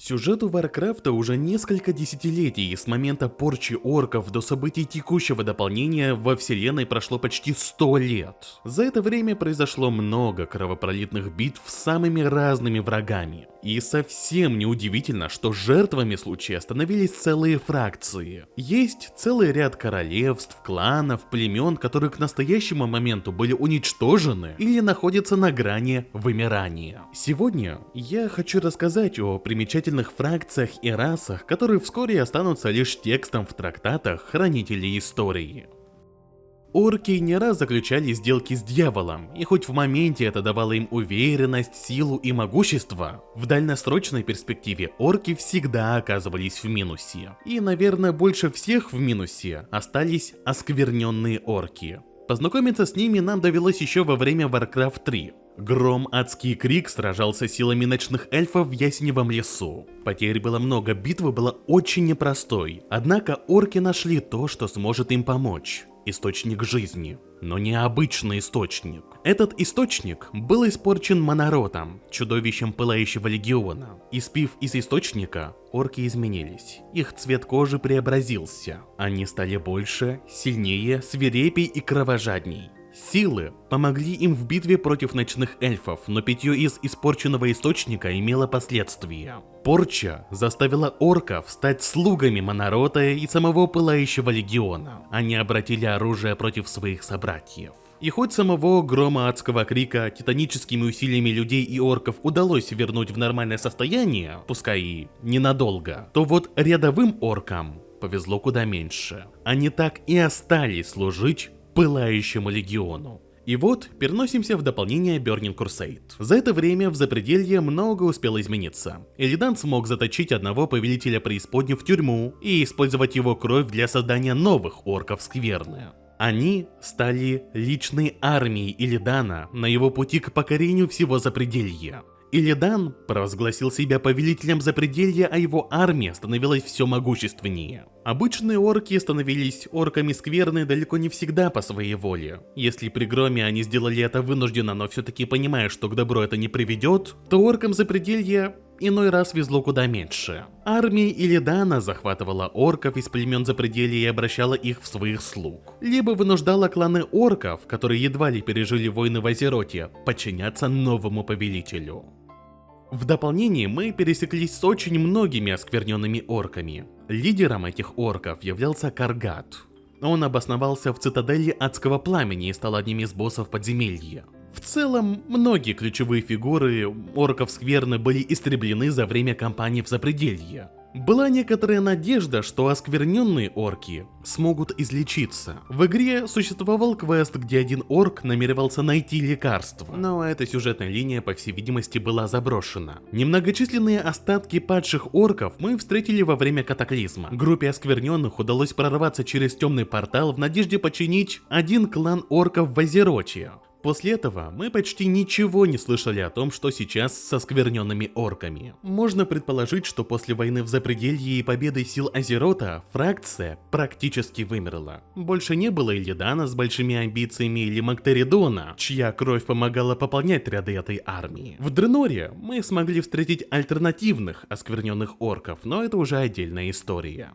Сюжету Варкрафта уже несколько десятилетий, с момента порчи орков до событий текущего дополнения во вселенной прошло почти 100 лет. За это время произошло много кровопролитных битв с самыми разными врагами. И совсем неудивительно, что жертвами случая становились целые фракции. Есть целый ряд королевств, кланов, племен, которые к настоящему моменту были уничтожены или находятся на грани вымирания. Сегодня я хочу рассказать о примечательных фракциях и расах, которые вскоре останутся лишь текстом в трактатах хранителей истории. Орки не раз заключали сделки с дьяволом, и хоть в моменте это давало им уверенность, силу и могущество, в дальносрочной перспективе орки всегда оказывались в минусе. И, наверное, больше всех в минусе остались оскверненные орки. Познакомиться с ними нам довелось еще во время Warcraft 3. Гром Адский Крик сражался силами ночных эльфов в Ясеневом лесу. Потерь было много, битва была очень непростой, однако орки нашли то, что сможет им помочь. Источник жизни, но не обычный источник. Этот источник был испорчен Моноротом, чудовищем Пылающего Легиона. Испив из источника, орки изменились. Их цвет кожи преобразился. Они стали больше, сильнее, свирепей и кровожадней. Силы помогли им в битве против ночных эльфов, но питье из испорченного источника имело последствия. Порча заставила орков стать слугами Монорота и самого Пылающего Легиона. Они обратили оружие против своих собратьев. И хоть самого Грома Адского Крика титаническими усилиями людей и орков удалось вернуть в нормальное состояние, пускай и ненадолго, то вот рядовым оркам повезло куда меньше. Они так и остались служить Пылающему Легиону. И вот, переносимся в дополнение Burning Crusade. За это время в Запределье много успело измениться. Илlidan смог заточить одного повелителя преисподней в тюрьму и использовать его кровь для создания новых орков скверны. Они стали личной армией Иллидана на его пути к покорению всего Запределья. Illidan провозгласил себя повелителем Запределья, а его армия становилась все могущественнее. Обычные орки становились орками скверны далеко не всегда по своей воле. Если при Громе они сделали это вынужденно, но все-таки понимая, что к добру это не приведет, то оркам Запределья иной раз везло куда меньше. Армия Иллидана захватывала орков из племен Запределья и обращала их в своих слуг. Либо вынуждала кланы орков, которые едва ли пережили войны в Азероте, подчиняться новому повелителю. В дополнение мы пересеклись с очень многими оскверненными орками. Лидером этих орков являлся Каргат. Он обосновался в цитадели Адского Пламени и стал одним из боссов подземелья. В целом, многие ключевые фигуры орков скверны были истреблены за время кампании в Запределье. Была некоторая надежда, что оскверненные орки смогут излечиться. В игре существовал квест, где один орк намеревался найти лекарство, но эта сюжетная линия, по всей видимости, была заброшена. Немногочисленные остатки падших орков мы встретили во время катаклизма. Группе оскверненных удалось прорваться через темный портал в надежде починить один клан орков в Азероте. После этого мы почти ничего не слышали о том, что сейчас со оскверненными орками. Можно предположить, что после войны в Запределье и победы сил Азерота фракция практически вымерла. Больше не было Иллидана с большими амбициями или Мактеридона, чья кровь помогала пополнять ряды этой армии. В Дренноре мы смогли встретить альтернативных оскверненных орков, но это уже отдельная история.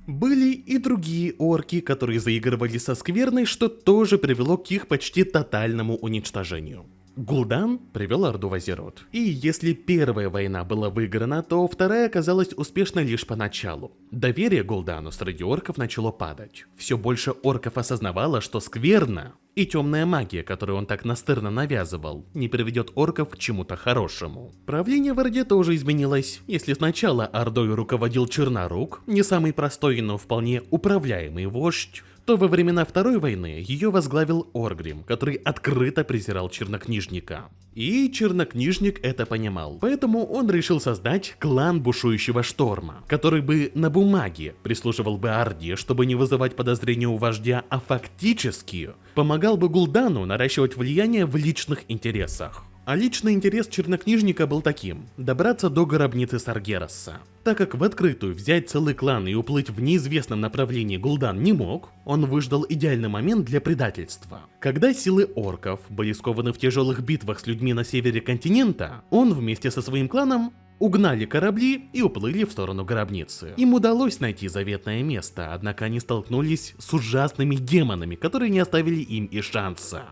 Были и другие орки, которые заигрывали со скверной, что тоже привело к их почти тотальному уничтожению. Гул'дан привел Орду в Азерот. И если первая война была выиграна, то вторая оказалась успешной лишь поначалу. Доверие Гул'дану среди орков начало падать. Все больше орков осознавало, что скверна и темная магия, которую он так настырно навязывал, не приведет орков к чему-то хорошему. Правление в Орде тоже изменилось. Если сначала Ордой руководил Чернорук, не самый простой, но вполне управляемый вождь, то во времена Второй войны ее возглавил Оргрим, который открыто презирал чернокнижника. И чернокнижник это понимал, поэтому он решил создать клан Бушующего Шторма, который бы на бумаге прислуживал бы Орде, чтобы не вызывать подозрения у вождя, а фактически помогал бы Гул'дану наращивать влияние в личных интересах. А личный интерес чернокнижника был таким – добраться до гробницы Саргераса. Так как в открытую взять целый клан и уплыть в неизвестном направлении Гул'дан не мог, он выждал идеальный момент для предательства. Когда силы орков были скованы в тяжелых битвах с людьми на севере континента, он вместе со своим кланом угнали корабли и уплыли в сторону гробницы. Им удалось найти заветное место, однако они столкнулись с ужасными демонами, которые не оставили им и шанса.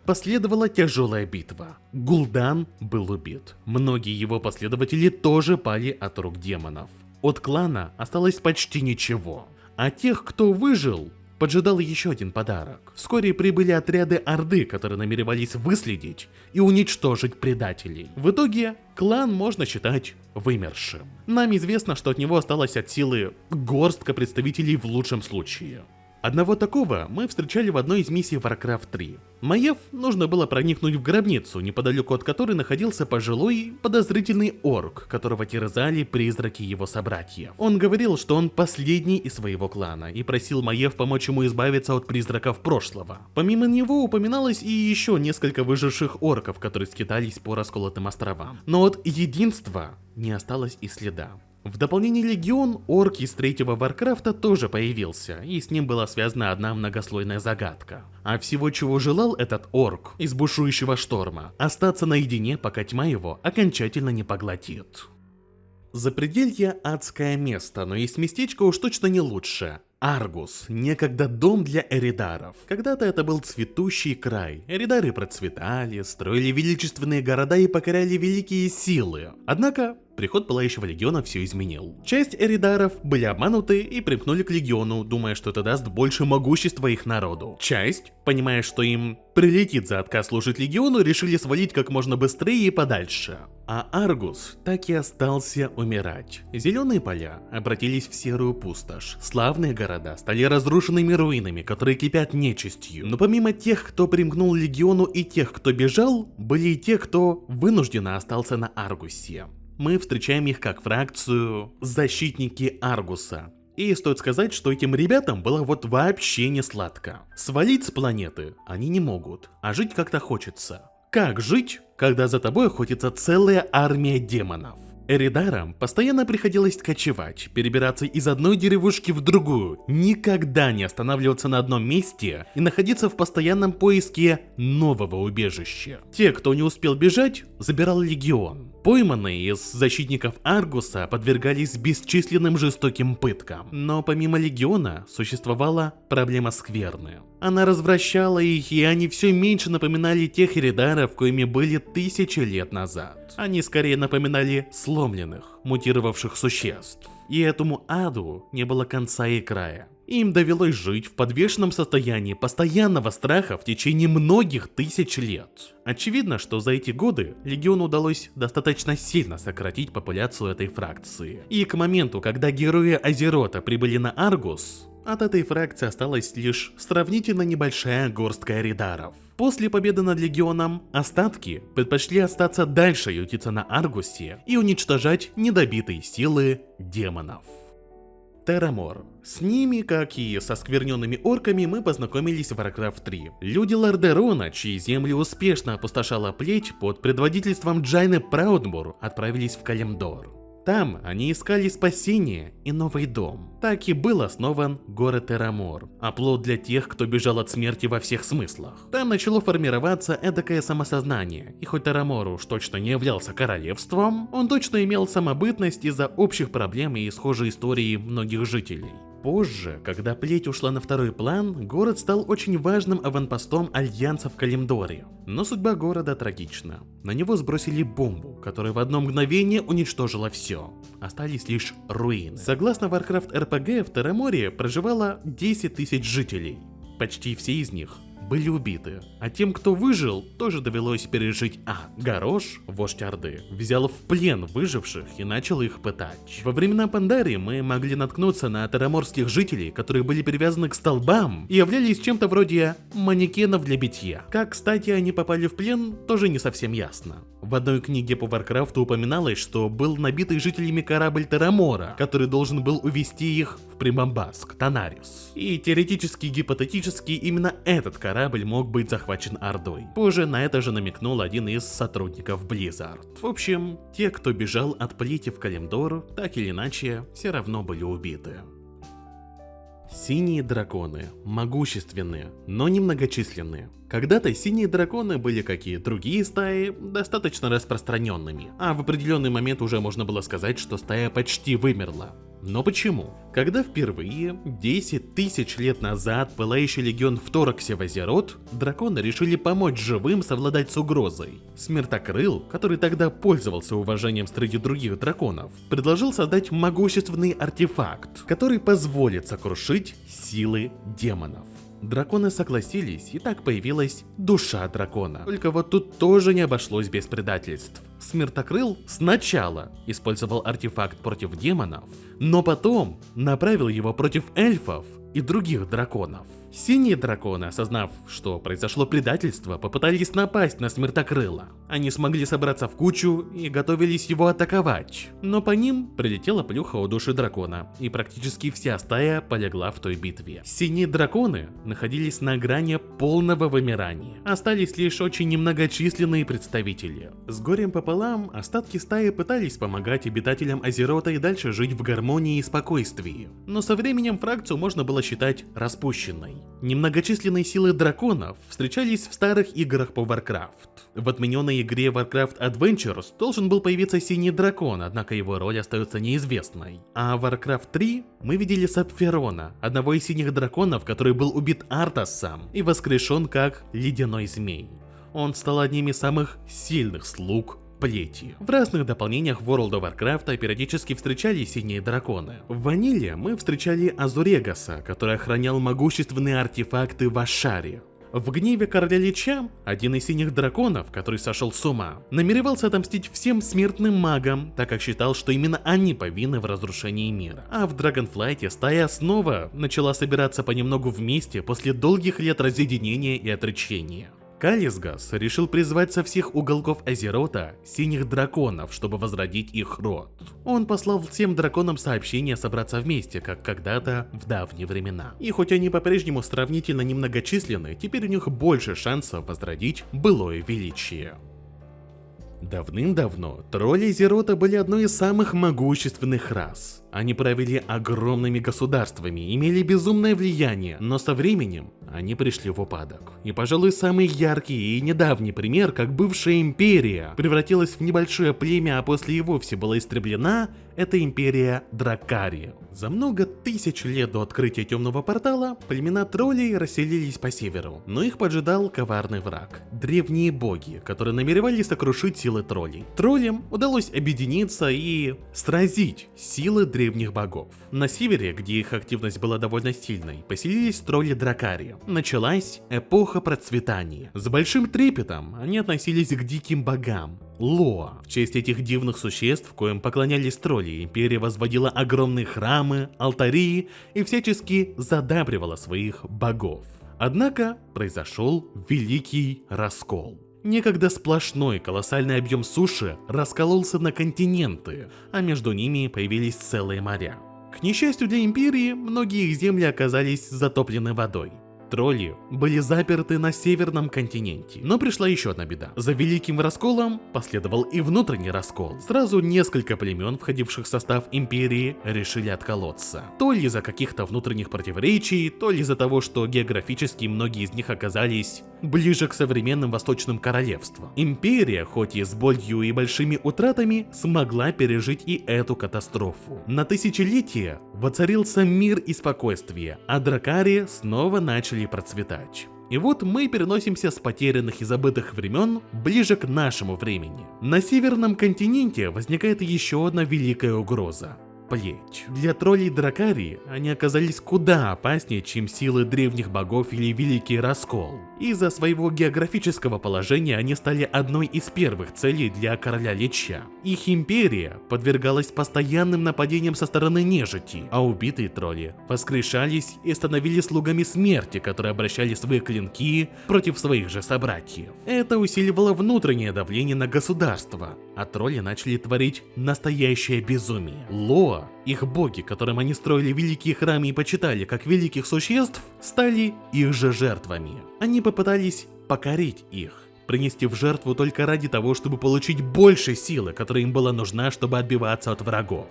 Последовала тяжелая битва. Гул'дан был убит. Многие его последователи тоже пали от рук демонов. От клана осталось почти ничего. А тех, кто выжил, поджидал еще один подарок. Вскоре прибыли отряды Орды, которые намеревались выследить и уничтожить предателей. В итоге клан можно считать вымершим. Нам известно, что от него осталось от силы горстка представителей в лучшем случае. Одного такого мы встречали в одной из миссий Warcraft 3. Маев нужно было проникнуть в гробницу, неподалеку от которой находился пожилой, подозрительный орк, которого терзали призраки его собратьев. Он говорил, что он последний из своего клана, и просил Маев помочь ему избавиться от призраков прошлого. Помимо него упоминалось и еще несколько выживших орков, которые скитались по расколотым островам. Но от единства не осталось и следа. В дополнение Легион, орк из третьего Варкрафта тоже появился, и с ним была связана одна многослойная загадка. А всего, чего желал этот орк из бушующего шторма, остаться наедине, пока тьма его окончательно не поглотит. Запределье — адское место, но есть местечко уж точно не лучше. Аргус, некогда дом для эридаров. Когда-то это был цветущий край. Эридары процветали, строили величественные города и покоряли великие силы. Однако приход Пылающего Легиона все изменил. Часть эридаров были обмануты и примкнули к Легиону, думая, что это даст больше могущества их народу. Часть, понимая, что им прилетит за отказ служить Легиону, решили свалить как можно быстрее и подальше. А Аргус так и остался умирать. Зеленые поля обратились в серую пустошь. Славные города стали разрушенными руинами, которые кипят нечистью. Но помимо тех, кто примкнул к Легиону, и тех, кто бежал, были и те, кто вынужденно остался на Аргусе. Мы встречаем их как фракцию «Защитники Аргуса». И стоит сказать, что этим ребятам было вот вообще не сладко. Свалить с планеты они не могут, а жить как-то хочется. Как жить, когда за тобой охотится целая армия демонов? Эридарам постоянно приходилось кочевать, перебираться из одной деревушки в другую, никогда не останавливаться на одном месте и находиться в постоянном поиске нового убежища. Те, кто не успел бежать, забирал Легион. Пойманные из защитников Аргуса подвергались бесчисленным жестоким пыткам. Но помимо Легиона существовала проблема скверны. Она развращала их, и они все меньше напоминали тех эридаров, коими были тысячи лет назад. Они скорее напоминали сломленных, мутировавших существ. И этому аду не было конца и края. Им довелось жить в подвешенном состоянии постоянного страха в течение многих тысяч лет. Очевидно, что за эти годы Легиону удалось достаточно сильно сократить популяцию этой фракции. И к моменту, когда герои Азерота прибыли на Аргус, от этой фракции осталась лишь сравнительно небольшая горстка эридаров. После победы над Легионом остатки предпочли остаться дальше ютиться на Аргусе и уничтожать недобитые силы демонов. Террамор. С ними, как и со скверненными орками, мы познакомились в Warcraft 3. Люди Лордерона, чьи земли успешно опустошала плеть, под предводительством Джайны Праудмур отправились в Калимдор. Там они искали спасение и новый дом. Так и был основан город Террамор, оплот для тех, кто бежал от смерти во всех смыслах. Там начало формироваться эдакое самосознание, и хоть Террамор уж точно не являлся королевством, он точно имел самобытность из-за общих проблем и схожей истории многих жителей. Позже, когда плеть ушла на второй план, город стал очень важным аванпостом Альянса в Калимдоре. Но судьба города трагична. На него сбросили бомбу, которая в одно мгновение уничтожила все. Остались лишь руины. Согласно Warcraft RPG, в Терраморе проживало 10 тысяч жителей. Почти все из них были убиты, а тем, кто выжил, тоже довелось пережить ад. Гарош, вождь Орды, взял в плен выживших и начал их пытать. Во времена Пандарии мы могли наткнуться на терраморских жителей, которые были привязаны к столбам и являлись чем-то вроде манекенов для битья. Как, кстати, они попали в плен, тоже не совсем ясно. В одной книге по Варкрафту упоминалось, что был набитый жителями корабль Террамора, который должен был увезти их в Примамбаск, Танарис. И теоретически и гипотетически именно этот корабль мог быть захвачен Ордой. Позже на это же намекнул один из сотрудников Blizzard. В общем, те, кто бежал от плети в Калимдор, так или иначе, все равно были убиты. Синие драконы. Могущественные, но немногочисленные. Когда-то синие драконы были, как и другие стаи, достаточно распространенными, а в определенный момент уже можно было сказать, что стая почти вымерла. Но почему? Когда впервые, 10 тысяч лет назад, пылающий легион вторгся в Азерот, драконы решили помочь живым совладать с угрозой. Смертокрыл, который тогда пользовался уважением среди других драконов, предложил создать могущественный артефакт, который позволит сокрушить силы демонов. Драконы согласились, и так появилась душа дракона. Только вот тут тоже не обошлось без предательств. Смертокрыл сначала использовал артефакт против демонов, но потом направил его против эльфов и других драконов. Синие драконы, осознав, что произошло предательство, попытались напасть на Смертокрыла. Они смогли собраться в кучу и готовились его атаковать. Но по ним прилетела плюха у души дракона, и практически вся стая полегла в той битве. Синие драконы находились на грани полного вымирания. Остались лишь очень немногочисленные представители. С горем пополам остатки стаи пытались помогать обитателям Азерота и дальше жить в гармонии и спокойствии. Но со временем фракцию можно было считать распущенной. Немногочисленные силы драконов встречались в старых играх по Warcraft. В отмененной игре Warcraft Adventures должен был появиться синий дракон, однако его роль остается неизвестной. А в Warcraft 3 мы видели Сапфирона, одного из синих драконов, который был убит Артасом и воскрешен как ледяной змей. Он стал одним из самых сильных слуг плети. В разных дополнениях World of Warcraft периодически встречались синие драконы. В ваниле мы встречали Азурегаса, который охранял могущественные артефакты в Ашаре. В гневе короля Лича один из синих драконов, который сошел с ума, намеревался отомстить всем смертным магам, так как считал, что именно они повинны в разрушении мира. А в Dragonflight стая снова начала собираться понемногу вместе после долгих лет разъединения и отречения. Калисгас решил призвать со всех уголков Азерота синих драконов, чтобы возродить их род. Он послал всем драконам сообщение собраться вместе, как когда-то в давние времена. И хоть они по-прежнему сравнительно немногочисленны, теперь у них больше шансов возродить былое величие. Давным-давно тролли Азерота были одной из самых могущественных рас. Они правили огромными государствами, имели безумное влияние, но со временем они пришли в упадок. И, пожалуй, самый яркий и недавний пример, как бывшая империя превратилась в небольшое племя, а после и вовсе была истреблена, это империя Дракари. За много тысяч лет до открытия темного портала племена троллей расселились по северу, но их поджидал коварный враг – древние боги, которые намеревались сокрушить силы троллей. Троллям удалось объединиться и сразить силы древних богов. На севере, где их активность была довольно сильной, поселились тролли Дракари. Началась эпоха процветания. С большим трепетом они относились к диким богам Лоа. В честь этих дивных существ, коим поклонялись тролли, империя возводила огромные храмы, алтари и всячески задабривала своих богов. Однако произошел великий раскол. Некогда сплошной колоссальный объем суши раскололся на континенты, а между ними появились целые моря. К несчастью для империи, многие их земли оказались затоплены водой. Тролли были заперты на северном континенте. Но пришла еще одна беда. За великим расколом последовал и внутренний раскол. Сразу несколько племен, входивших в состав империи, решили отколоться. То ли из-за каких-то внутренних противоречий, то ли из-за того, что географически многие из них оказались ближе к современным восточным королевствам. Империя, хоть и с болью и большими утратами, смогла пережить и эту катастрофу. На тысячелетия воцарился мир и спокойствие, а Дракари снова начали процветать. И вот мы переносимся с потерянных и забытых времен ближе к нашему времени. На северном континенте возникает еще одна великая угроза – плеть. Для троллей Дракари они оказались куда опаснее, чем силы древних богов или Великий Раскол. Из-за своего географического положения они стали одной из первых целей для короля Лича. Их империя подвергалась постоянным нападениям со стороны нежити, а убитые тролли воскрешались и становились слугами смерти, которые обращали свои клинки против своих же собратьев. Это усиливало внутреннее давление на государство, а тролли начали творить настоящее безумие. Лоа, их боги, которым они строили великие храмы и почитали как великих существ, стали их же жертвами. Они попытались покорить их, принести в жертву только ради того, чтобы получить больше силы, которая им была нужна, чтобы отбиваться от врагов.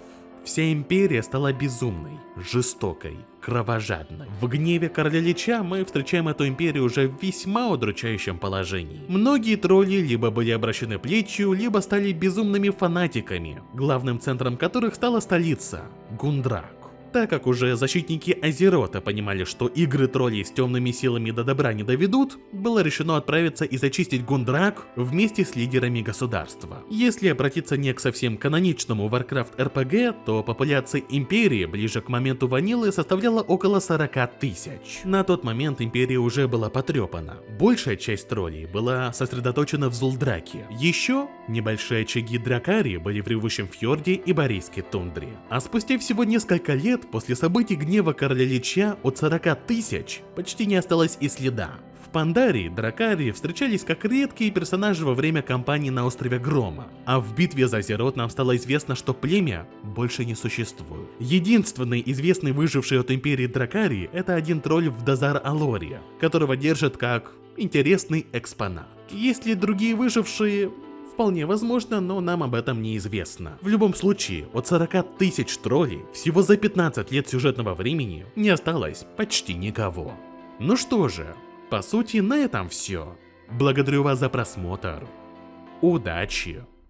Вся империя стала безумной, жестокой, кровожадной. В гневе короля Лича мы встречаем эту империю уже в весьма удручающем положении. Многие тролли либо были обращены плетью, либо стали безумными фанатиками, главным центром которых стала столица – Гундрак. Так как уже защитники Азерота понимали, что игры троллей с темными силами до добра не доведут, было решено отправиться и зачистить Гундрак вместе с лидерами государства. Если обратиться не к совсем каноничному Warcraft RPG, то популяция империи ближе к моменту ванилы составляла около 40 тысяч. На тот момент империя уже была потрепана. Большая часть троллей была сосредоточена в Зулдраке. Еще небольшие очаги Дракари были в Ревущем Фьорде и Борейской тундре. А спустя всего несколько лет после событий гнева короля Лича от 40 тысяч почти не осталось и следа. В Пандарии Дракари встречались как редкие персонажи во время кампании на острове Грома, а в битве за Азерот нам стало известно, что племя больше не существует. Единственный известный выживший от империи Дракари — это один тролль в Дазар-Алоре, которого держат как интересный экспонат. Есть ли другие выжившие? Вполне возможно, но нам об этом неизвестно. В любом случае, от 40 тысяч троллей всего за 15 лет сюжетного времени не осталось почти никого. Ну что же, по сути на этом все. Благодарю вас за просмотр. Удачи!